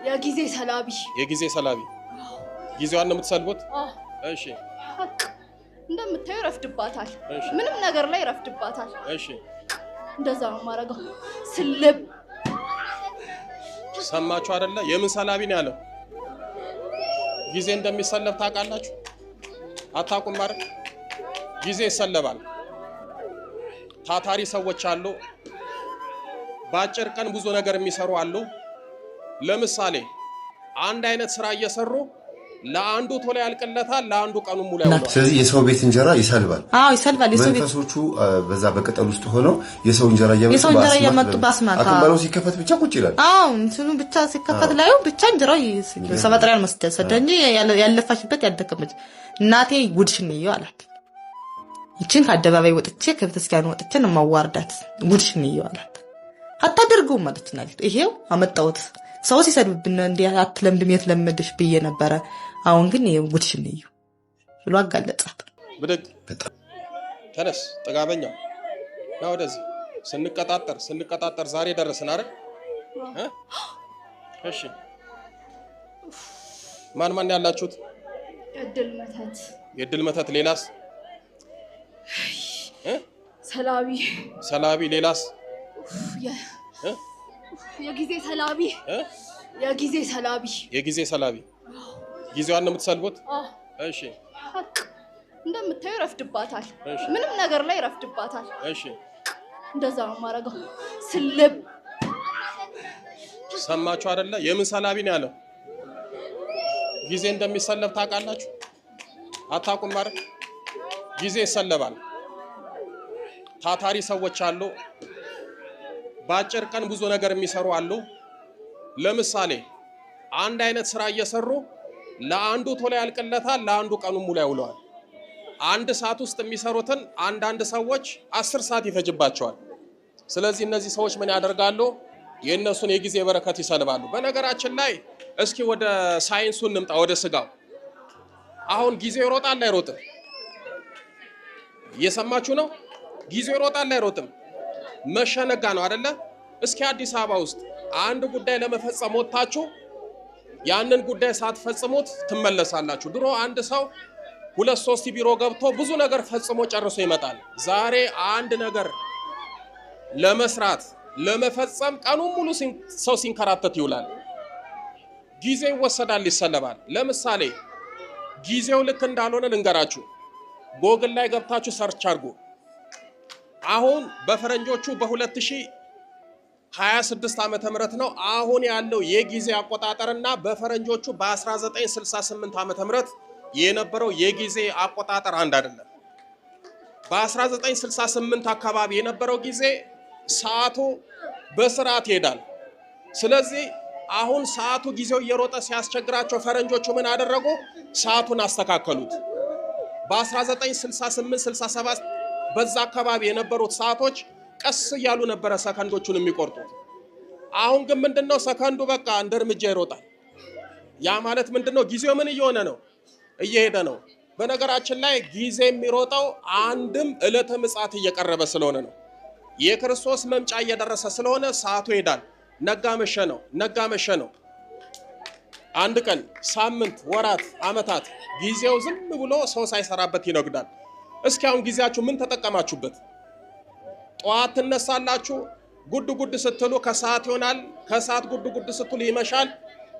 የጊዜ ሰላቢ የጊዜ ሰላቢ ጊዜዋን ነው የምትሰልቡት እሺ እንደምታዩ ረፍድባታል ምንም ነገር ላይ ረፍድባታል እሺ እንደዛ ነው ማረጋው ስልብ ሰማችሁ አይደለ የምን ሰላቢ ነው ያለው ጊዜ እንደሚሰለብ ታውቃላችሁ አታውቁም ማለት ጊዜ ይሰለባል ታታሪ ሰዎች አሉ ባጭር ቀን ብዙ ነገር የሚሰሩ አሉ ለምሳሌ አንድ አይነት ስራ እየሰሩ ለአንዱ ቶሎ ያልቀለታል ለአንዱ ቀኑ ሙሉ ያውላል ስለዚህ የሰው ቤት እንጀራ ይሰልባል ይሰልባል የሰው ቤት መንፈሶቹ በዛ በቀጠል ውስጥ ሆነው የሰው እንጀራ እየመጡ ባስማታ አከባለው ሲከፈት ብቻ ቁጭ ይላል እንትኑ ብቻ ሲከፈት ላዩ ብቻ እንጀራው ሰመጥሪያን መስደሰደ እንጂ ያለፋችበት ያደከመች እናቴ ጉድሽን ነው አላት እቺን ከአደባባይ ወጥቼ ከቤተክርስቲያን ወጥቼ ነው ማዋርዳት ጉድሽን ነው አላት አታደርገው ማለት ነው ይሄው አመጣውት ሰው ሲሰድብብን እንዴ አትለምድም የተለመደሽ ብዬ ነበር አሁን ግን ይሄው ጉድሽን ነው ብሎ አጋለጣት ብድግ ተነስ ጥጋበኛ ነው ወደዚህ ስንቀጣጠር ዛሬ ደረስን አይደል እሺ ማን ያላችሁት የድል መተት ሌላስ ሰላቢ ሌላስ የጊዜ ሰላቢ ጊዜዋን ነው የምትሰልቡት እሺ እንደምታዩ ረፍድባታል ምንም ነገር ላይ ረፍድባታል እሺ እንደዛ ነው ማረጋው ስልብ ሰማችሁ አይደለ የምን ሰላቢ ነው ያለው ጊዜ እንደሚሰለብ ታውቃላችሁ አታውቁም ማለት ጊዜ ይሰለባል ታታሪ ሰዎች አሉ ባጭር ቀን ብዙ ነገር የሚሰሩ አሉ ለምሳሌ አንድ አይነት ስራ እየሰሩ ለአንዱ ቶሎ ያልቀለታል ለአንዱ ቀኑ ሙሉ ያውለዋል አንድ ሰዓት ውስጥ የሚሰሩትን አንድ ሰዎች 10 ሰዓት ይፈጅባቸዋል ስለዚህ እነዚህ ሰዎች ምን ያደርጋሉ የነሱን የጊዜ በረከት ይሰልባሉ በነገራችን ላይ እስኪ ወደ ሳይንሱ እንምጣ ወደ ስጋው አሁን ጊዜ ይሮጣል አይሮጥም እየሰማችሁ ነው ጊዜ ይሮጣል አይሮጥም መሸነጋ ነው አይደለ እስኪ አዲስ አበባ ውስጥ አንድ ጉዳይ ለመፈጸም ወጣችሁ ያንን ጉዳይ ሳትፈጽሙት ትመለሳላችሁ ድሮ አንድ ሰው 2-3 ቢሮ ገብቶ ብዙ ነገር ፈጽሞ ጨርሶ ይመጣል ዛሬ አንድ ነገር ለመስራት ለመፈጸም ቀኑን ሙሉ ሰው ሲንከራተት ይውላል ጊዜ ይወሰዳል ይሰለባል ለምሳሌ ጊዜው ልክ እንዳልሆነ ልንገራችሁ ጎግል ላይ ገብታችሁ ሰርች አድርጉ አሁን በፈረንጆቹ በ2026 ዓመተ ምህረት ነው አሁን ያለው የጊዜ አቆጣጠርና በፈረንጆቹ በ1968 ዓመተ ምህረት የነበረው የጊዜ አቆጣጠር አንድ አይደለም በ1968 አካባቢ የነበረው ጊዜ ሰዓቱ በስርዓት ይሄዳል ስለዚህ አሁን ሰዓቱ ጊዜው እየሮጠ ሲያስቸግራቸው ፈረንጆቹ ምን አደረጉ ሰዓቱን አስተካከሉት በ1968 67 በዛ አካባቢ የነበሩት ሰዓቶች ቀስ ያሉ ነበር ሰከንዶቹን የሚቆርጡት አሁን ግን ምንድነው ሰከንዱ በቃ እንደ እርምጃ ይሮጣል ያ ማለት ምንድነው ጊዜው ምን እየሆነ ነው እየሄደ ነው በነገራችን ላይ ጊዜ የሚሮጠው አንድም ዕለተ ምጽአት እየቀረበ ስለሆነ ነው የክርስቶስ መምጫ እየደረሰ ስለሆነ ሰዓቱ ይሄዳል ነጋ መሸ ነው አንድ ቀን ሳምንት ወራት አመታት ጊዜው ዝም ብሎ ሰው ሳይሰራበት ይነግዳል እስኪ አሁን ጊዜያችሁ ምን ተጠቀማችሁበት ጧት ተነሳላችሁ ጉድ ስትሉ ከሰዓት ይሆናል ከሰዓት ጉድ ስትሉ ይመሻል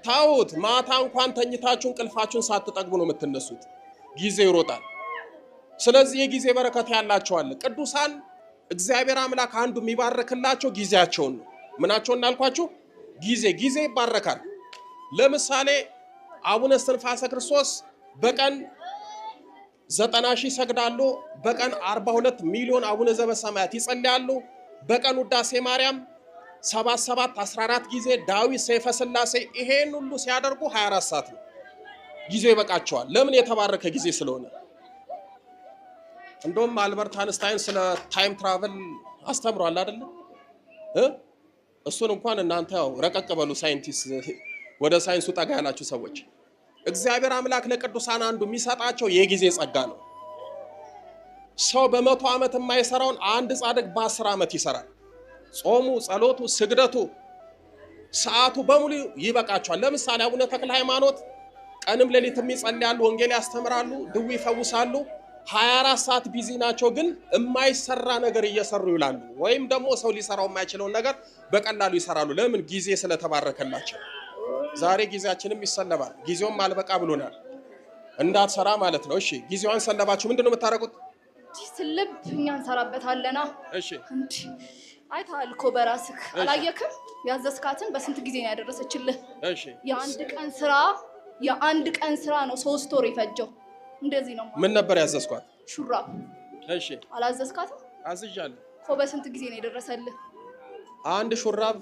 ታውት ማታ እንኳን ተኝታችሁ እንቅልፋችሁን ሳትጠግቡ ነው የምትነሱት ጊዜ ይሮጣል ስለዚህ የጊዜ በረከት ያላችሁ አለ ቅዱሳን እግዚአብሔር አምላክ አንዱ የሚባርክላቸው ጊዜያቸውን ነው ምናቸውን እናልኳችሁ ጊዜ ይባረካል ለምሳሌ አቡነ እስትንፋሰ ክርስቶስ በቀን 90,000 ይሰግዳሉ በቀን 42 ሚሊዮን አቡነ ዘበሰማያት ይጸልያሉ በቀን ውዳሴ ማርያም 7 ጊዜ ዳዊት ሰይፈ ስላሴ ይሄን ሁሉ ሲያደርጉ 24 ሰዓት ነው ጊዜ ይበቃቸዋል ለምን የተባረከ ጊዜ ስለሆነ እንደውም አልበርት አንስታይን ስለ ታይም ትራቨል አስተምሯል አይደል እሱን እንኳን እናንተ ያው ረቀቅ በሉ ሳይንቲስት ወደ ሳይንሱ ጠጋ ያላችሁ ሰዎች እግዚአብሔር አምላክ ለቅዱሳን አንዱ የሚሰጣቸው የጊዜ ጸጋ ነው ሰው በ100 ዓመት የማይሰራውን አንድ ጻድቅ በ10 ዓመት ይሰራል ጾሙ ጸሎቱ ስግደቱ ሰዓቱ በሙሉ ይበቃቸዋል። ለምሳሌ አቡነ ተክለ ሃይማኖት ቀንም ሌሊትም ይጸልያሉ፣ ወንጌል ያስተምራሉ፣ ድዊ ይፈውሳሉ። 24 ሰዓት ቢዚ ናቸው፣ ግን የማይሰራ ነገር እየሰሩ ይውላሉ። ወይም ደግሞ ሰው ሊሰራው የማይችለውን ነገር በቀላሉ ይሰራሉ። ለምን? ጊዜ ስለተባረከላቸው። ዛሬ ጊዜያችንም ይሰለባል። ጊዜውም አልበቃ ብሎናል፣ እንዳትሰራ ማለት ነው። እሺ ጊዜዋን ሰለባችሁ፣ ምንድነው የምታረጉት? ስልብ እኛ እንሰራበታለና። እሺ አይተሃል እኮ በራስህ አላየክም? ያዘዝካትን በስንት ጊዜ ነው ያደረሰችልህ? እሺ የአንድ ቀን ስራ ነው 3 ወር የፈጀው። እንደዚህ ነው። ምን ነበር ያዘዝኳት? ሹራብ። እሺ አላዘዝካትም? አዝዣለሁ እኮ በስንት ጊዜ ነው የደረሰልህ? አንድ ሹራብ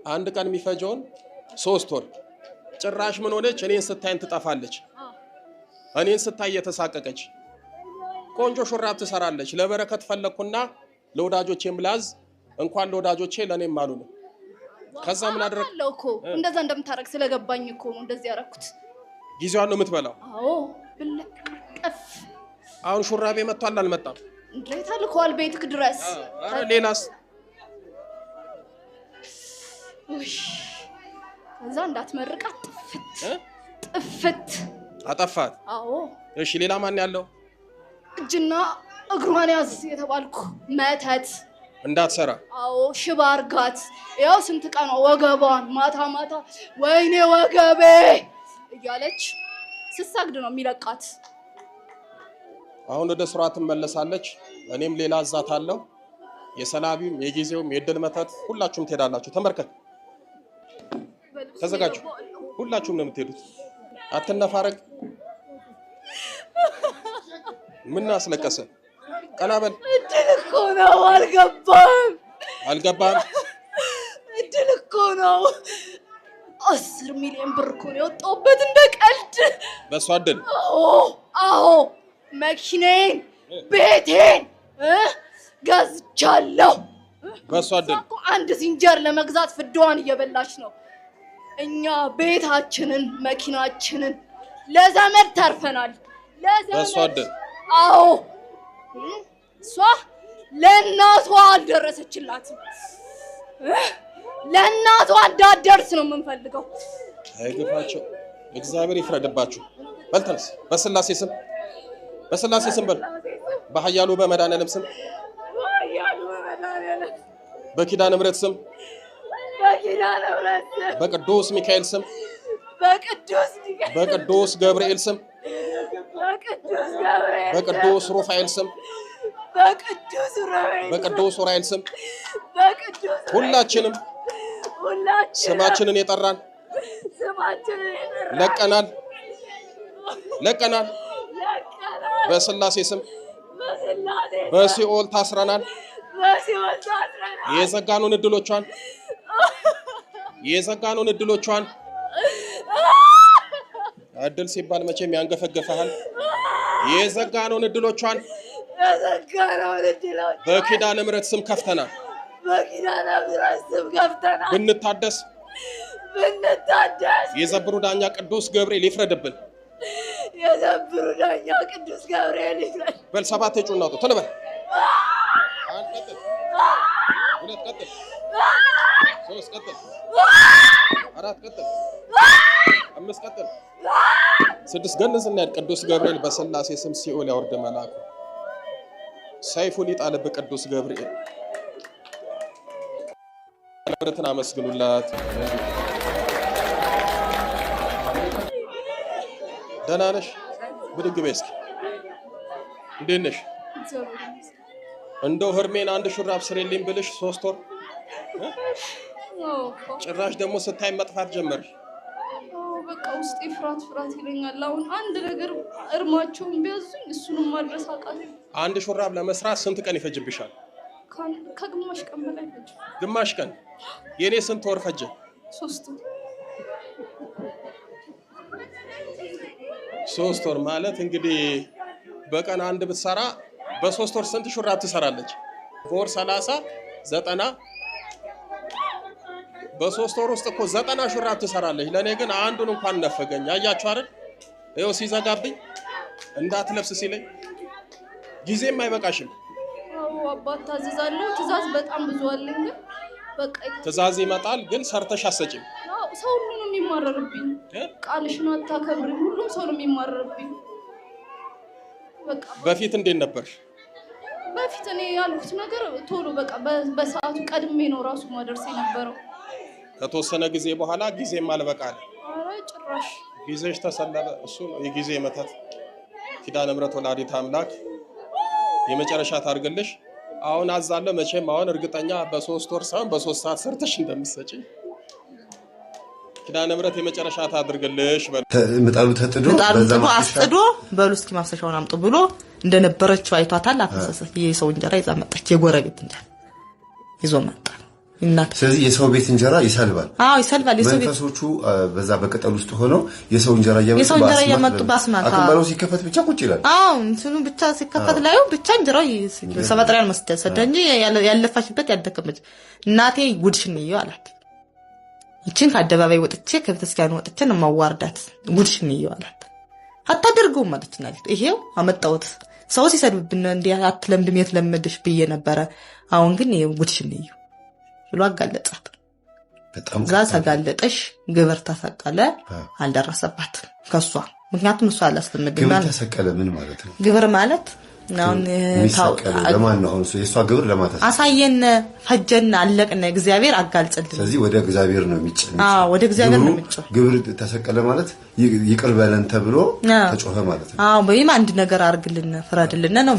አንድ ቀን የሚፈጀውን 3 ወር። ጭራሽ ምን ሆነች? እኔን ስታይን ትጠፋለች። እኔን ስታይ የተሳቀቀች ቆንጆ ሹራብ ትሰራለች። ለበረከት ፈለኩና ለወዳጆቼም ላዝ እንኳን ለወዳጆቼ ለኔም አሉ ነው። ከዛ ምን አደረግለው እኮ እንደዛ እንደምታረግ ስለገባኝ እኮ ነው እንደዚህ ያረኩት። ጊዜዋን ነው የምትበላው። አዎ ብለቀፍ። አሁን ሹራቤ መጥቷል አልመጣም? እንዴት አልኳል ቤትክ ድረስ። አረ ሌላስ? ከዛ እንዳትመርቃት ጥፍት አጠፋት። አዎ እሺ ሌላ ማን ያለው? እጅና እግሯን ያዝ የተባልኩ መተት እንዳትሰራ። አዎ ሽባ አርጋት። ያው ስንት ቀን ወገቧን ማታ ማታ ወይኔ ወገቤ እያለች ስሳግድ ነው የሚለቃት። አሁን ወደ ስራ ትመለሳለች። እኔም ሌላ አዛታለሁ። የሰላቢም የጊዜውም የድል መተት ሁላችሁም ትሄዳላችሁ። ተመርከክ፣ ተዘጋጁ። ሁላችሁም ነው የምትሄዱት። አትነፋረቅ። ምን አስለቀሰ? ቀናበል። እድል እኮ ነው። አልገባም። እድል እኮ ነው። 10 ሚሊዮን ብር እኮ ነው የወጣሁበት እንደ ቀልድ። በሷ እድል? አዎ መኪናዬን ቤቴን ገዝቻለሁ። በሷ እድል እኮ አንድ ዝንጀር ለመግዛት ፍዳዋን እየበላች ነው። እኛ ቤታችንን መኪናችንን ለዘመድ ተርፈናል። በሷ እድል? አዎ እሷ ለእናቷ አልደረሰችላትም። ለእናቷ እንዳትደርስ ነው የምንፈልገው። አይገፋቸው። እግዚአብሔር ይፍረድባችሁ። በልተንስ በስላሴ ስም በል። በኃያሉ በመድኃኒዓለም ስም፣ በኪዳነ ምሕረት ስም፣ በቅዱስ ሚካኤል ስም፣ በቅዱስ ገብርኤል ስም፣ በቅዱስ ሩፋኤል ስም፣ በቅዱስ ኡራኤል ስም ሁላችንም ስማችንን የጠራን ለቀናል። በስላሴ ስም በሲኦል ታስረናል። የዘጋኑን እድሎቿን እድል ሲባል መቼም ያንገፈገፈሃል። የዘጋኑን እድሎቿን በኪዳነ ምሕረት ስም ከፍተናል። ብንታደስ የዘብሩ ዳኛ ቅዱስ ገብርኤል ይፍረድብን። በል 7 የጩና ወጡ ተለበል። 1 ቀጥል፣ 2 ቀጥል፣ 3 ቀጥል፣ 4 ቀጥል፣ 5 ቀጥል፣ 6 ገንዝ እናያድ። ቅዱስ ገብርኤል በስላሴ ስም ሲኦል ያወርድ መልአኩ ሰይፉን ይጣልብ። ቅዱስ ገብርኤል ምሕረትን አመስግኑላት። ደህና ነሽ? ብድግ በይ እስኪ። እንዴት ነሽ? እንደው ህርሜን አንድ ሹራብ ስሬልኝ ብልሽ 3 ወር ጭራሽ ደግሞ ስታይ መጥፋት ጀመርሽ። በቃ ውስጤ ፍርሃት ይለኛል። አሁን አንድ ነገር እርማቸውን ቢያዙኝ እሱንም ማድረስ አቃተኝ። አንድ ሹራብ ለመስራት ስንት ቀን ይፈጅብሻል? ከግማሽ ቀን በላይ ፈጀ። ግማሽ ቀን? የኔ ስንት ወር ፈጀ? 3 ወር። 3 ወር ማለት እንግዲህ በቀን አንድ ብትሰራ በ3 ወር ስንት ሹራብ ትሰራለች? በወር 30 90 በ3 ወር ውስጥ እኮ 90 ሹራብ ትሰራለች። ለኔ ግን አንዱን እንኳን ነፈገኝ። አያችሁ አይደል? ይኸው ሲዘጋብኝ እንዳትለብስ ሲለኝ ጊዜም አይበቃሽም። አዎ አባት ታዘዛለሁ። ትእዛዝ በጣም ብዙ አለኝ። በቃ ትእዛዝ ይመጣል ግን ሰርተሽ አሰጪም። ሰው ሁሉ ነው የሚማረርብኝ። ቃልሽን አታከብሪ፣ ሁሉም ሰው ነው የሚማረርብኝ። በቃ በፊት እንዴት ነበርሽ? በፊት እኔ ያልኩት ነገር ቶሎ በቃ በሰዓቱ ቀድሜ ነው ራሱ ማደርስ የነበረው። ከተወሰነ ጊዜ በኋላ ጊዜም አልበቃለ። ኧረ ጭራሽ ጊዜሽ ተሰለበ። እሱ ነው የጊዜ መተት። ኪዳነ ምሕረት ወላዲተ አምላክ የመጨረሻ ታርግልሽ። አሁን አዛለ መቼም አሁን እርግጠኛ በ3 ወር ሳይሆን በ3 ሰዓት ሰርተሽ እንደምትሰጪ ኪዳነ ምሕረት የመጨረሻ ታድርግልሽ። ምጣዱ ተጥዶ አስጥዶ በሉ እስኪ ማፍሰሻውን አምጡ ብሎ እንደነበረችው አይቷታል። አፈሰሰ። የሰው እንጀራ ይዛ መጣች። የጎረቤት እንጀራ ይዞ መጣ። ስለዚህ የሰው ቤት እንጀራ ይሰልባል። አዎ ይሰልባል። የሰው ቤት መንፈሶቹ በዛ በቅጠል ውስጥ ሆነው የሰው እንጀራ እያመጡ ባስማታ አከባለው ሲከፈት ብቻ ቁጭ ይላል። አዎ እንትኑ ብቻ ሲከፈት ላዩ ብቻ እንጀራው ሰመጥሪያን መስደሰደ እንጂ ያለፋሽበት ያደከመች እናቴ ጉድሽን ነው አላት። እቺን ከአደባባይ ወጥቼ ከቤተክርስቲያን ወጥቼ ነው ማዋርዳት ጉድሽን ነው አላት። አታደርገው ማለት ነው። ይሄው አመጣውት ሰው ሲሰድብብን እንዴ አትለምድም የትለምድሽ ብዬ ነበረ። አሁን ግን ይሄው ጉድሽን ነው ብሎ አጋለጣት። በጣም ተጋለጠሽ ግብር ተሰቀለ። አልደረሰባት ከሷ ምክንያቱም እሷ አላስለምድም ግብር ተሰቀለ ምን ማለት ነው? ግብር ማለት አሁን ተሰቀለ ለማን ነው? አሁን የሷ ግብር ለማታ አሳየን ፈጀን አለቅነ እግዚአብሔር አጋልጽልን። ስለዚህ ወደ እግዚአብሔር ነው የሚጨነው። ወደ እግዚአብሔር ነው የሚጨነው። ግብር ተሰቀለ ማለት ይቅር በለን ተብሎ ተጮኸ ማለት ነው። በይም አንድ ነገር አርግልን ፍረድልን ነው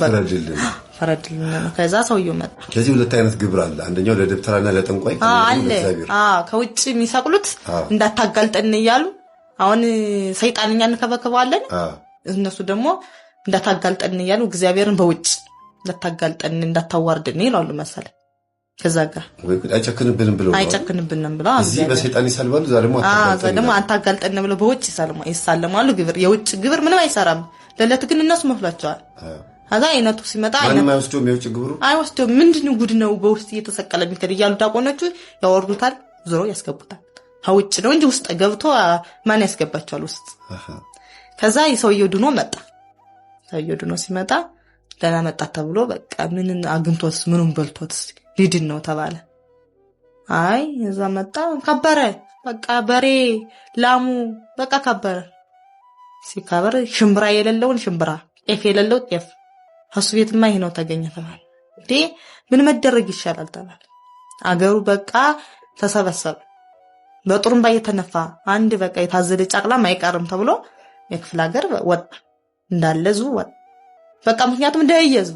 ፈረድልን ነው። ከዛ ሰውየው መጣ። ስለዚህ ሁለት አይነት ግብር አለ። አንደኛው ለደብተራና ለጠንቋይ ለእግዚአብሔር ከውጭ የሚሰቅሉት እንዳታጋልጠን እያሉ አሁን ሰይጣንኛ እንከበከባለን። እነሱ ደግሞ እንዳታጋልጠን እያሉ እግዚአብሔርን በውጭ እንዳታዋርድን ይላሉ መሰለ። ከዛ ጋር ወይ አይጨክንብንም ብለው እዚህ በሰይጣን ይሰልባሉ። ደግሞ አታጋልጠን ብለው በውጭ ይሳለማሉ። ግብር የውጭ ግብር ምንም አይሰራም። ለለት ግን እነሱ መፍላቸዋል። አዛ አይነቱ ሲመጣ ማንም አይወስደውም። የውጭ ግብሩ አይወስደውም። ምንድነው ጉድ ነው በውስጥ እየተሰቀለ የሚከድ እያሉ ዳቆኖቹ ያወርዱታል፣ ዞሮ ያስገቡታል። ውጭ ነው እንጂ ውስጥ ገብቶ ማን ያስገባቸዋል ውስጥ። ከዛ የሰውየው ድኖ መጣ። ሰውየው ድኖ ሲመጣ ደህና መጣ ተብሎ በቃ ምን አግንቶስ ምኑን በልቶስ ሊድን ነው ተባለ። አይ እዛ መጣ ከበረ። በቃ በሬ ላሙ በቃ ከበረ። ሲከበር ሽምብራ የሌለውን ሽምብራ፣ ጤፍ የሌለው ጤፍ እሱ ቤትማ ይሄ ነው ተገኘ ተባለ። ምን መደረግ ይሻላል ተባለ። አገሩ በቃ ተሰበሰበ። በጥሩምባ እየተነፋ አንድ በቃ የታዘለ ጫቅላም አይቀርም ተብሎ የክፍለ ሀገር ወጣ እንዳለ ዙ ወጣ። በቃ ምክንያቱም እንዳይያዙ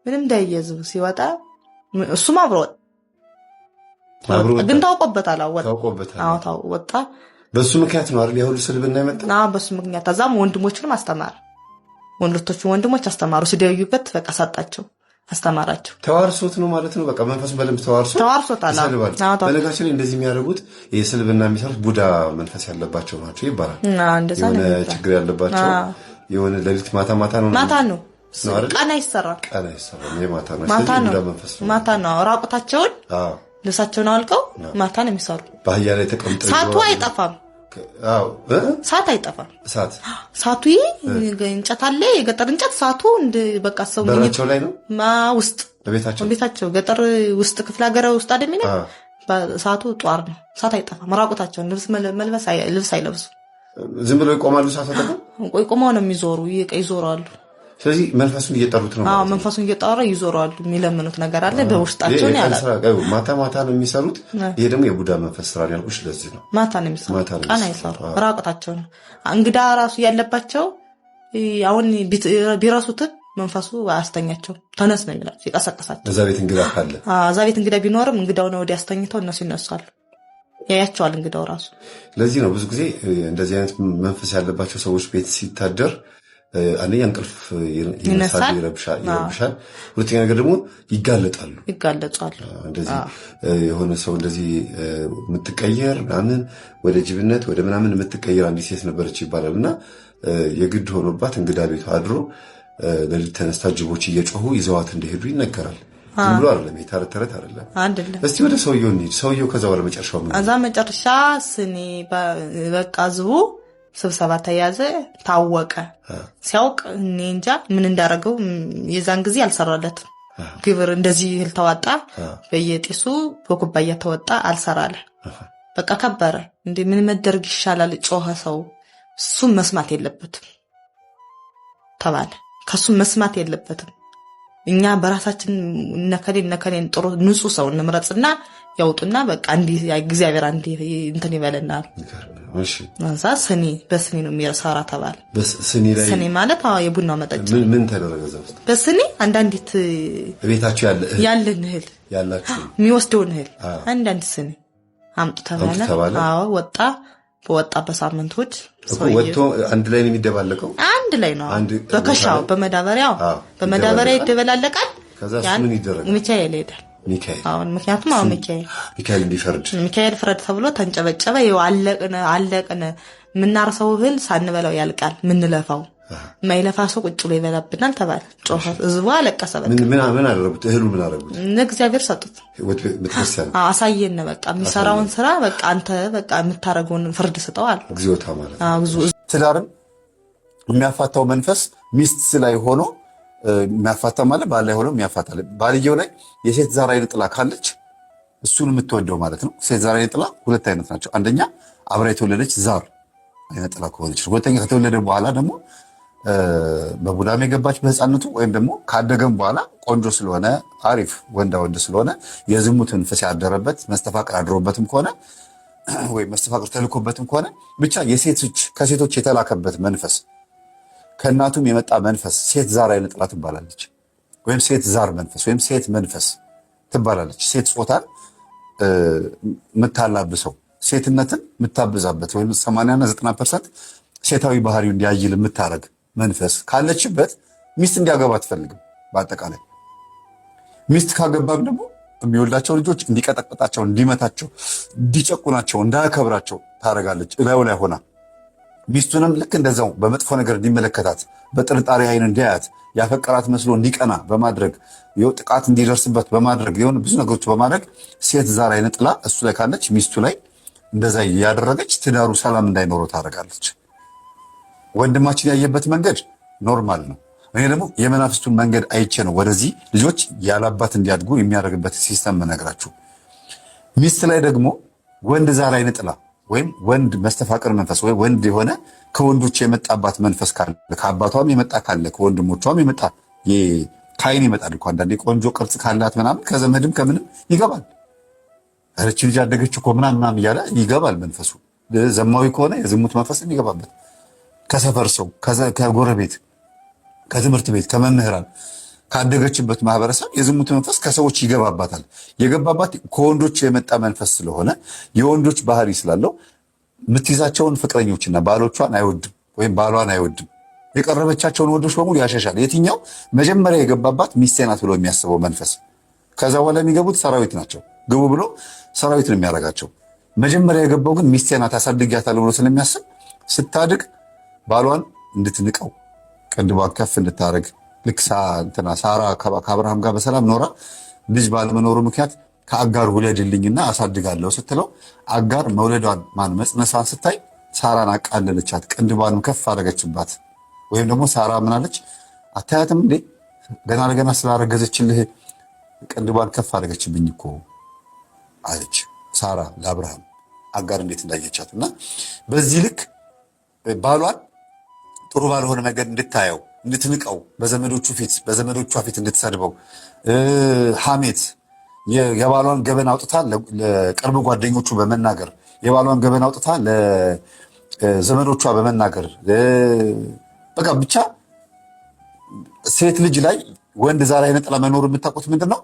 ምንም እንዳይያዙ ሲወጣ እሱም አብሮ ወጣ። ግን ታውቆበታል። ወጣ። በሱ ምክንያት ነው አይደል? ያሁሉ ስልብና ይመጣ። በሱ ምክንያት ታዛም ወንድሞችንም አስተማረ። ወንድሞች አስተማሩ። ሲደዩበት በቃ ሰጣቸው፣ አስተማራቸው። ተዋርሶት ነው ማለት ነው። በቃ መንፈሱን በደንብ ተዋርሶታል። በነገራችን ላይ እንደዚህ የሚያደርጉት የስልብና የሚሰሩት ቡዳ መንፈስ ያለባቸው ናቸው ይባላል። የሆነ ችግር ያለባቸው የሆነ ሌሊት ማታ ነው ቀን አይሰራም። ማታ ነው ራቁታቸውን ልብሳቸውን አውልቀው ማታ ነው የሚሰሩ። ባህያ ላይ ተቀምጠው ሳቱ አይጠፋም። ሳቱ እንጨት አለ፣ የገጠር እንጨት ሳቱ እንደ በቃ ሰው በራቸው ላይ ነው ውስጥ በቤታቸው ገጠር ውስጥ ክፍለ ሀገር ውስጥ አይደለም። ሳቱ ጧር ነው። ሳት አይጠፋም። ራቁታቸውን ልብስ አይለብሱ። ዝም ብለው ይቆማሉ። ሳቱ ቆመው ነው የሚዞሩ፣ ይዞራሉ። ስለዚህ መንፈሱን እየጠሩት ነው። መንፈሱን እየጠሩ ይዞራሉ። የሚለምኑት ነገር አለ በውስጣቸው ነው ያለው። ማታ ነው የሚሰሩት። ይሄ ደግሞ የቡዳ መንፈስ ስራ ነው ያልኩሽ ለዚህ ነው። ማታ ነው የሚሰሩት፣ ቀን አይሰሩ። ራቁታቸው ነው። እንግዳ ራሱ ያለባቸው አሁን ቢረሱት መንፈሱ አያስተኛቸው። ተነስ ነው የሚላቸው፣ ይቀሰቀሳቸው። እዛ ቤት እንግዳ ካለ እዛ ቤት እንግዳ ቢኖርም እንግዳው ነው ወዲያ ያስተኝተው እነሱ ይነሳሉ። ያያቸዋል እንግዳው ራሱ። ለዚህ ነው ብዙ ጊዜ እንደዚህ አይነት መንፈስ ያለባቸው ሰዎች ቤት ሲታደር አንደኛ እንቅልፍ ይነሳል፣ ይረብሻል። ሁለተኛ ነገር ደግሞ ይጋለጣሉ። እንደዚህ የሆነ ሰው እንደዚህ የምትቀየር ምናምን ወደ ጅብነት ወደ ምናምን የምትቀየር አንዲት ሴት ነበረች ይባላልና የግድ ሆኖባት እንግዳ ቤቷ አድሮ ለሊት ተነስታ ጅቦች እየጮሁ ይዘዋት እንደሄዱ ይነገራል። ዝም ብሎ አይደለም፣ የተረት አይደለም። እስቲ ወደ ሰውየው እንሂድ። ሰውየው ከዛ በኋላ መጨረሻው ምን? እዛ መጨረሻ ስኒ በቃ ዝቡ ስብሰባ ተያዘ፣ ታወቀ። ሲያውቅ እኔ እንጃ ምን እንዳደረገው የዛን ጊዜ አልሰራለትም። ግብር እንደዚህ እህል ተዋጣ በየጤሱ በኩባያ ተወጣ አልሰራለ በቃ ከበረ እንዴ ምን መደረግ ይሻላል ጮኸ ሰው እሱም መስማት የለበትም ተባለ ከሱም መስማት የለበትም እኛ በራሳችን ነከሌን ጥሩ ንጹህ ሰው እንምረጽና ያውጡና በቃ እንዲ እግዚአብሔር አንዲ እንትን ይበለናል እሺ ማዛ ስኒ በስኒ ነው የሚሰራ ተባለ በስኒ ላይ ስኒ ማለት የቡና መጠጫ ምን ተደረገ ዘውስጥ በስኒ አንዳንዲት ቤታችሁ ያለን እህል ያላችሁ የሚወስደውን እህል አንዳንድ ስኒ አምጡ ተባለ አዎ በወጣ በሳምንቶች ወጥቶ አንድ ላይ ነው የሚደባለቀው አንድ ላይ ነው በከሻው በመዳበሪያ ይደበላለቃል ከዛ ምን ይደረጋል ሚካኤል ይሄዳል አሁን ምክንያቱም ሚካኤል ሚካኤል ፍረድ ተብሎ ተንጨበጨበ ይው አለቀነ ምናርሰው እህል ሳንበላው ያልቃል ምንለፋው ማይለፋ ሰው ቁጭ ብሎ ይበላብናል ተባለ ጮኸ ህዝቡ አለቀሰ በቃ ምን አደረጉት እህሉ ምን አደረጉት እግዚአብሔር ሰጡት በተሰለ አሳየነ በቃ የሚሰራውን ስራ በቃ አንተ በቃ የምታረገውን ፍርድ ስጠዋል እግዚኦታ ማለት ትዳርን የሚያፋታው መንፈስ ሚስት ላይ ሆኖ የሚያፋታ ማለት ባል ላይ ሆኖ የሚያፋታል ባልየው ላይ የሴት ዛር አይነ ጥላ ካለች እሱን የምትወደው ማለት ነው ሴት ዛር አይነ ጥላ ሁለት አይነት ናቸው አንደኛ አብራ የተወለደች ዛር አይነ ጥላ ከሆነች ሁለተኛ ከተወለደ በኋላ ደግሞ በቡዳም የገባች በህፃንነቱ ወይም ደግሞ ካደገም በኋላ ቆንጆ ስለሆነ አሪፍ ወንድ ስለሆነ የዝሙትን ፍስ ያደረበት መስተፋቅር አድሮበትም ከሆነ ወይ መስተፋቅር ተልኮበትም ከሆነ ብቻ ከሴቶች የተላከበት መንፈስ ከእናቱም የመጣ መንፈስ ሴት ዛር አይነ ጥላ ትባላለች ወይም ሴት ዛር መንፈስ ወይም ሴት መንፈስ ትባላለች ሴት ጾታን ምታላብሰው ሴትነትን ምታብዛበት ወይም 80 እና 90% ሴታዊ ባህሪው እንዲያይል ምታረግ መንፈስ ካለችበት ሚስት እንዲያገባ አትፈልግም በአጠቃላይ ሚስት ካገባም ደግሞ የሚወልዳቸው ልጆች እንዲቀጠቅጣቸው እንዲመታቸው እንዲጨቁናቸው እንዳያከብራቸው ታረጋለች እላዩ ላይ ሆና ሚስቱንም ልክ እንደዛው በመጥፎ ነገር እንዲመለከታት በጥርጣሬ አይን እንዲያያት ያፈቀራት መስሎ እንዲቀና በማድረግ ጥቃት እንዲደርስበት በማድረግ የሆነ ብዙ ነገሮች በማድረግ ሴት ዛር አይነ ጥላ እሱ ላይ ካለች ሚስቱ ላይ እንደዛ ያደረገች ትዳሩ ሰላም እንዳይኖረው ታደርጋለች ወንድማችን ያየበት መንገድ ኖርማል ነው እኔ ደግሞ የመናፍስቱን መንገድ አይቼ ነው ወደዚህ ልጆች ያላባት እንዲያድጉ የሚያደርግበት ሲስተም መነግራችሁ ሚስት ላይ ደግሞ ወንድ ዛር አይነ ጥላ ወይም ወንድ መስተፋቅር መንፈስ ወይ ወንድ የሆነ ከወንዶች የመጣባት መንፈስ ካለ ከአባቷም የመጣ ካለ ከወንድሞቿም የመጣ ካይን ይመጣል እኮ አንዳንዴ ቆንጆ ቅርጽ ካላት ምናምን ከዘመድም ከምንም ይገባል እቺ ልጅ አደገች እኮ ምናምን እያለ ይገባል መንፈሱ ዘማዊ ከሆነ የዝሙት መንፈስ ይገባበት ከሰፈር ሰው ከጎረቤት ከትምህርት ቤት ከመምህራን ካደገችበት ማህበረሰብ የዝሙት መንፈስ ከሰዎች ይገባባታል የገባባት ከወንዶች የመጣ መንፈስ ስለሆነ የወንዶች ባህሪ ስላለው ምትይዛቸውን ፍቅረኞችና ባሎቿን አይወድም ወይም ባሏን አይወድም የቀረበቻቸውን ወንዶች በሙሉ ያሸሻል የትኛው መጀመሪያ የገባባት ሚስቴ ናት ብሎ የሚያስበው መንፈስ ከዛ በኋላ የሚገቡት ሰራዊት ናቸው ግቡ ብሎ ሰራዊት ነው የሚያረጋቸው መጀመሪያ የገባው ግን ሚስቴ ናት አሳድጊያታለሁ ብሎ ስለሚያስብ ስታድግ ባሏን እንድትንቀው ቅንድቧን ከፍ እንድታረግ ልክ ሳራ ከአብርሃም ጋር በሰላም ኖራ ልጅ ባለመኖሩ ምክንያት ከአጋር ውለድልኝና አሳድጋለሁ ስትለው አጋር መውለዷን መጽነሷን ስታይ ሳራን አቃለለቻት ቅንድቧንም ከፍ አደረገችባት ወይም ደግሞ ሳራ ምናለች አታያትም እንዴ ገና ለገና ስላረገዘችልህ ቅንድቧን ከፍ አደረገችብኝ እኮ አለች ሳራ ለአብርሃም አጋር እንዴት እንዳየቻት እና በዚህ ልክ ባሏን ጥሩ ባልሆነ መንገድ እንድታየው እንድትንቀው በዘመዶቿ ፊት እንድትሰድበው ሐሜት የባሏን ገበና አውጥታ ለቅርብ ጓደኞቹ በመናገር የባሏን ገበና አውጥታ ለዘመዶቿ በመናገር በቃ ብቻ ሴት ልጅ ላይ ወንድ ዛር አይነ ጥላ መኖር የምታውቁት ምንድነው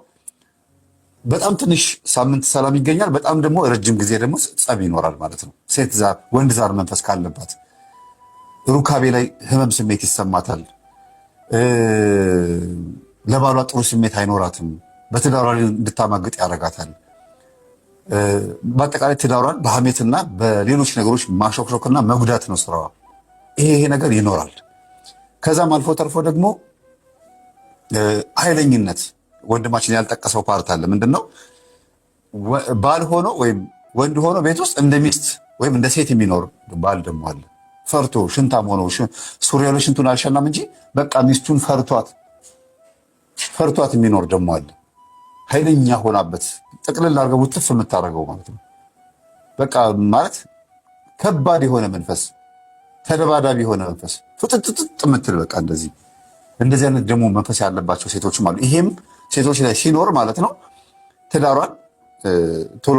በጣም ትንሽ ሳምንት ሰላም ይገኛል በጣም ደግሞ ረጅም ጊዜ ደግሞ ጸብ ይኖራል ማለት ነው ሴት ዛር ወንድ ዛር መንፈስ ካለባት ሩካቤ ላይ ህመም ስሜት ይሰማታል ለባሏ ጥሩ ስሜት አይኖራትም በትዳሯ ላይ እንድታማግጥ ያደርጋታል በአጠቃላይ ትዳሯን በሐሜትና በሌሎች ነገሮች ማሾክሾክና መጉዳት ነው ስራዋ ይሄ ነገር ይኖራል ከዛም አልፎ ተርፎ ደግሞ ኃይለኝነት ወንድማችን ያልጠቀሰው ፓርት አለ ምንድነው ባል ሆኖ ወይም ወንድ ሆኖ ቤት ውስጥ እንደ ሚስት ወይም እንደ ሴት የሚኖር ባል ደግሞ አለ ፈርቶ ሽንታም ሆኖ ሱሪያሎ ሽንቱን አልሸናም እንጂ በቃ ሚስቱን ፈርቷት ፈርቷት የሚኖር ደግሞ አለ። ኃይለኛ ሆናበት ጥቅልል አድርገው ውጥፍ የምታደርገው ማለት ነው። በቃ ማለት ከባድ የሆነ መንፈስ፣ ተደባዳቢ የሆነ መንፈስ ፍጥጥጥ የምትል በቃ እንደዚህ አይነት ደግሞ መንፈስ ያለባቸው ሴቶችም አሉ። ይሄም ሴቶች ላይ ሲኖር ማለት ነው ትዳሯን ቶሎ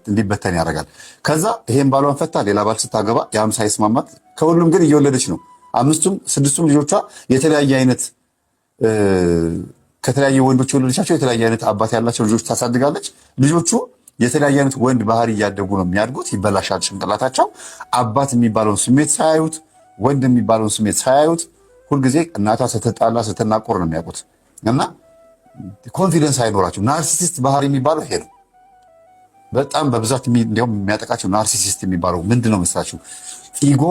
እንዲበተን ያደርጋል። ከዛ ይሄን ባሏን ፈታ ሌላ ባል ስታገባ ያም ሳይስማማት ከሁሉም ግን እየወለደች ነው። 5ቱም 6ቱም ልጆቿ የተለያየ አይነት ከተለያየ ወንዶች የወለደቻቸው የተለያየ አይነት አባት ያላቸው ልጆች ታሳድጋለች። ልጆቹ የተለያየ አይነት ወንድ ባህሪ እያደጉ ነው የሚያድጉት። ይበላሻል ጭንቅላታቸው። አባት የሚባለውን ስሜት ሳያዩት፣ ወንድ የሚባለውን ስሜት ሳያዩት ሁልጊዜ እናቷ ስትጣላ ስትናቆር ነው የሚያውቁት እና ኮንፊደንስ አይኖራቸው። ናርሲሲስት ባህሪ የሚባለው ይሄ ነው። በጣም በብዛት እንዲያውም የሚያጠቃቸው ናርሲሲስት የሚባለው ምንድን ነው መስላችሁ? ኢጎ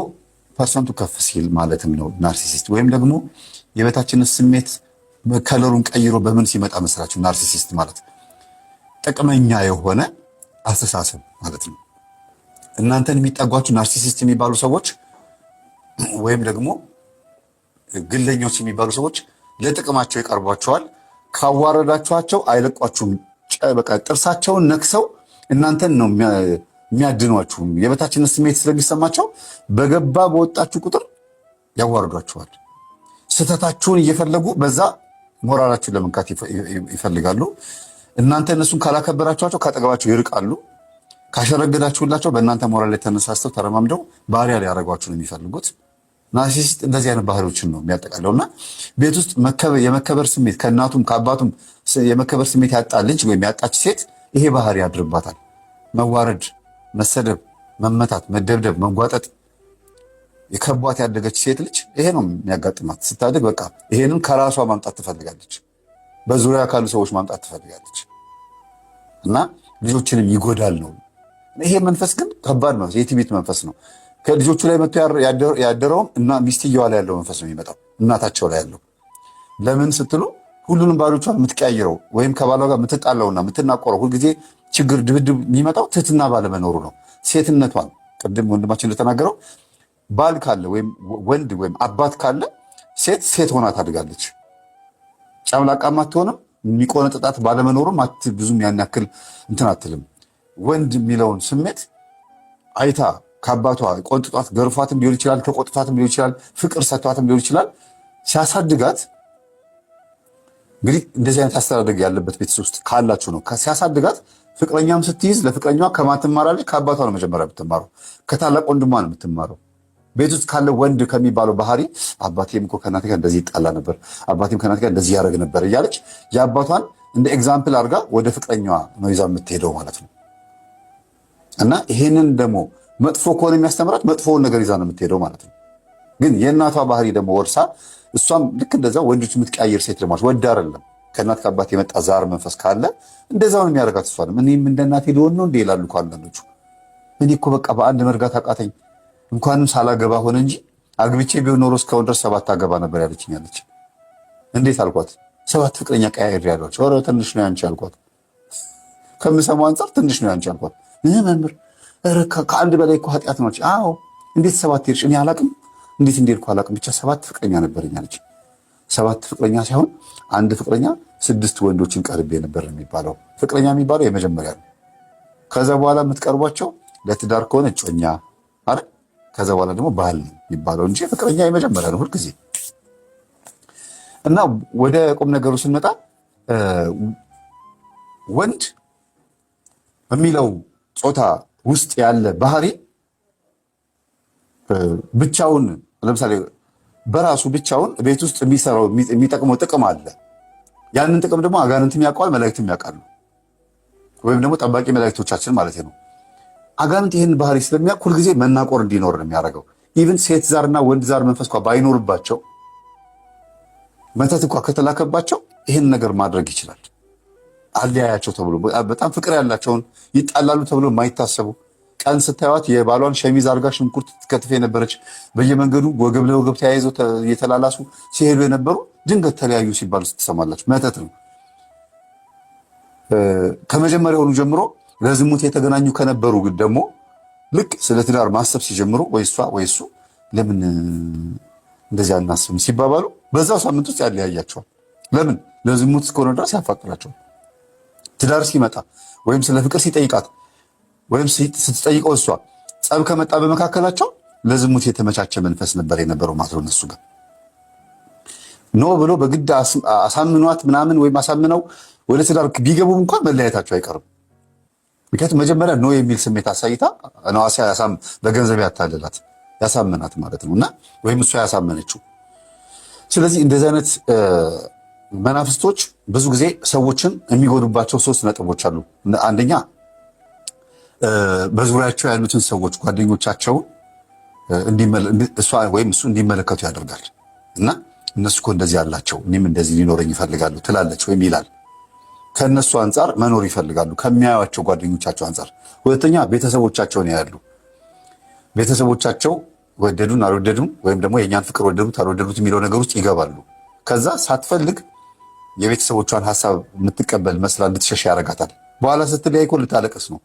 ፐርሰንቱ ከፍ ሲል ማለትም ነው ናርሲሲስት። ወይም ደግሞ የበታችነት ስሜት ከለሩን ቀይሮ በምን ሲመጣ መስላችሁ? ናርሲሲስት ማለት ጥቅመኛ የሆነ አስተሳሰብ ማለት ነው። እናንተን የሚጠጓችሁ ናርሲሲስት የሚባሉ ሰዎች ወይም ደግሞ ግለኞች የሚባሉ ሰዎች ለጥቅማቸው ይቀርቧቸዋል። ካዋረዳችኋቸው አይለቋችሁም። በቃ ጥርሳቸውን ነክሰው እናንተን ነው የሚያድኗችሁ። የበታችነት ስሜት ስለሚሰማቸው በገባ በወጣችሁ ቁጥር ያዋርዷችኋል። ስህተታችሁን እየፈለጉ በዛ ሞራላችሁን ለመንካት ይፈልጋሉ። እናንተ እነሱን ካላከበራችኋቸው ካጠገባቸው ይርቃሉ። ካሸረገዳችሁላቸው በእናንተ ሞራል ላይ ተነሳስተው ተረማምደው ባሪያ ሊያደርጓችሁ ነው የሚፈልጉት። ናርሲሲስት እንደዚህ አይነት ባህሪዎችን ነው የሚያጠቃለው እና ቤት ውስጥ የመከበር ስሜት ከእናቱም ከአባቱም የመከበር ስሜት ያጣ ልጅ ወይም ያጣች ሴት ይሄ ባህሪ ያድርባታል። መዋረድ፣ መሰደብ፣ መመታት፣ መደብደብ፣ መንጓጠጥ የከቧት ያደገች ሴት ልጅ ይሄ ነው የሚያጋጥማት። ስታድግ በቃ ይሄንን ከራሷ ማምጣት ትፈልጋለች፣ በዙሪያ ካሉ ሰዎች ማምጣት ትፈልጋለች እና ልጆችንም ይጎዳል ነው። ይሄ መንፈስ ግን ከባድ ነው። የትዕቢት መንፈስ ነው። ከልጆቹ ላይ መጥቶ ያደረውም እና ሚስትየዋ ላይ ያለው መንፈስ ነው የሚመጣው፣ እናታቸው ላይ ያለው። ለምን ስትሉ ሁሉንም ባሎቿን የምትቀያይረው ወይም ከባሏ ጋር የምትጣላውና የምትናቆረው ሁልጊዜ ችግር፣ ድብድብ የሚመጣው ትህትና ባለመኖሩ ነው። ሴትነቷን ቅድም ወንድማችን እንደተናገረው ባል ካለ ወይም ወንድ ወይም አባት ካለ ሴት ሆና ታድጋለች። ጨምላቃም አትሆንም። የሚቆነጥጣት ባለመኖሩም ብዙም ያን ያክል እንትን አትልም። ወንድ የሚለውን ስሜት አይታ ከአባቷ ቆንጥጧት ገርፏትም ሊሆን ይችላል፣ ተቆጥቷትም ሊሆን ይችላል፣ ፍቅር ሰጥቷትም ሊሆን ይችላል። ሲያሳድጋት እንግዲህ እንደዚህ አይነት አስተዳደግ ያለበት ቤተሰብ ውስጥ ካላችሁ ነው። ሲያሳድጋት ፍቅረኛም ስትይዝ ለፍቅረኛዋ ከማን ትማራለች? ከአባቷ ነው መጀመሪያ የምትማረው፣ ከታላቅ ወንድሟ ነው የምትማረው። ቤት ውስጥ ካለ ወንድ ከሚባለው ባህሪ አባቴም እኮ ከእናቴ ጋር እንደዚህ ይጣላ ነበር፣ አባቴም ከእናቴ ጋር እንደዚህ ያደርግ ነበር እያለች የአባቷን እንደ ኤግዛምፕል አድርጋ ወደ ፍቅረኛዋ ነው ይዛ የምትሄደው ማለት ነው። እና ይሄንን ደግሞ መጥፎ ከሆነ የሚያስተምራት መጥፎውን ነገር ይዛ ነው የምትሄደው ማለት ነው። ግን የእናቷ ባህሪ ደግሞ ወርሳ እሷም ልክ እንደዛ ወንዶች የምትቀያየር ሴት ልማች ወድ አይደለም። ከእናት ከአባት የመጣ ዛር መንፈስ ካለ እንደዛውን የሚያደርጋት እሷንም እኔም እንደ እናቴ ሊሆን ነው እንደ ይላሉ እኮ አንዳንዶቹ። እኔ እኮ በቃ በአንድ መርጋት አቃተኝ እንኳንም ሳላገባ ሆነ እንጂ አግብቼ ቢሆን ኖሮ እስካሁን ድረስ 7 አገባ ነበር ያለችኝ አለች። እንዴት አልኳት። 7 ፍቅረኛ ቀያየር ያሏቸው። ኧረ ትንሽ ነው ያንቺ አልኳት። ከምሰማው አንጻር ትንሽ ነው ያንቺ አልኳት። መምህር ከአንድ በላይ እኮ ኃጢአት ነው። አዎ እንዴት 7 ሄድሽ? እኔ አላቅም እንዴት እንደሄድኩ አላቅም፣ ብቻ 7 ፍቅረኛ ነበረኝ አለች። 7 ፍቅረኛ ሳይሆን አንድ ፍቅረኛ 6 ወንዶችን ቀርቤ ነበር የሚባለው። ፍቅረኛ የሚባለው የመጀመሪያ ነው። ከዛ በኋላ የምትቀርቧቸው ለትዳር ከሆነ እጮኛ አይደል? ከዛ በኋላ ደግሞ ባል የሚባለው እንጂ ፍቅረኛ የመጀመሪያ ነው ሁልጊዜ። እና ወደ ቁም ነገሩ ስንመጣ ወንድ የሚለው ጾታ ውስጥ ያለ ባህሪ ብቻውን ለምሳሌ በራሱ ብቻውን ቤት ውስጥ የሚሰራው የሚጠቅመው ጥቅም አለ። ያንን ጥቅም ደግሞ አጋንንትም ያውቀዋል፣ መላእክትም ያውቃሉ። ወይም ደግሞ ጠባቂ መላእክቶቻችን ማለት ነው። አጋንንት ይህን ባህሪ ስለሚያውቅ ሁልጊዜ መናቆር እንዲኖር ነው የሚያደርገው። ኢቭን ሴት ዛርና ወንድ ዛር መንፈስ እንኳ ባይኖርባቸው መተት እንኳ ከተላከባቸው ይህን ነገር ማድረግ ይችላል። አለያያቸው ተብሎ በጣም ፍቅር ያላቸውን ይጣላሉ ተብሎ የማይታሰቡ ቀን ስታዩት የባሏን ሸሚዝ አርጋ ሽንኩርት ትከትፍ የነበረች በየመንገዱ ወገብ ለወገብ ተያይዘው እየተላላሱ ሲሄዱ የነበሩ ድንገት ተለያዩ ሲባሉ ስትሰማላችሁ። መተት ነው። ከመጀመሪያውኑ ጀምሮ ለዝሙት የተገናኙ ከነበሩ ደግሞ ልክ ስለ ትዳር ማሰብ ሲጀምሩ ወይ እሷ ወይ እሱ ለምን እንደዚያ እናስብም ሲባባሉ በዛው ሳምንት ውስጥ ያለያያቸዋል። ለምን? ለዝሙት እስከሆነ ድረስ ያፋቅራቸዋል። ትዳር ሲመጣ ወይም ስለ ፍቅር ሲጠይቃት ወይም ስትጠይቀው እሷ ጸብ ከመጣ በመካከላቸው ለዝሙት የተመቻቸ መንፈስ ነበር የነበረው ማለት ነው። እነሱ ጋር ኖ ብሎ በግድ አሳምኗት ምናምን ወይም አሳምነው ወደ ትዳር ቢገቡም እንኳን መለያየታቸው አይቀርም። ምክንያቱም መጀመሪያ ኖ የሚል ስሜት አሳይታ ነዋሲ በገንዘብ ያታለላት ያሳመናት ማለት ነው እና ወይም እሷ ያሳመነችው። ስለዚህ እንደዚህ አይነት መናፍስቶች ብዙ ጊዜ ሰዎችን የሚጎዱባቸው 3 ነጥቦች አሉ። አንደኛ በዙሪያቸው ያሉትን ሰዎች ጓደኞቻቸውን እሷ ወይም እሱ እንዲመለከቱ ያደርጋል እና እነሱ እኮ እንደዚህ ያላቸው እኔም እንደዚህ ሊኖረኝ ይፈልጋሉ ትላለች ወይም ይላል። ከእነሱ አንጻር መኖር ይፈልጋሉ ከሚያዩቸው ጓደኞቻቸው አንጻር። ሁለተኛ ቤተሰቦቻቸውን ያያሉ። ቤተሰቦቻቸው ወደዱን አልወደዱም ወይም ደግሞ የእኛን ፍቅር ወደዱት አልወደዱት የሚለው ነገር ውስጥ ይገባሉ። ከዛ ሳትፈልግ የቤተሰቦቿን ሀሳብ የምትቀበል መስላ እንድትሸሽ ያደርጋታል። በኋላ ስትለያይ እኮ ልታለቅስ ነው።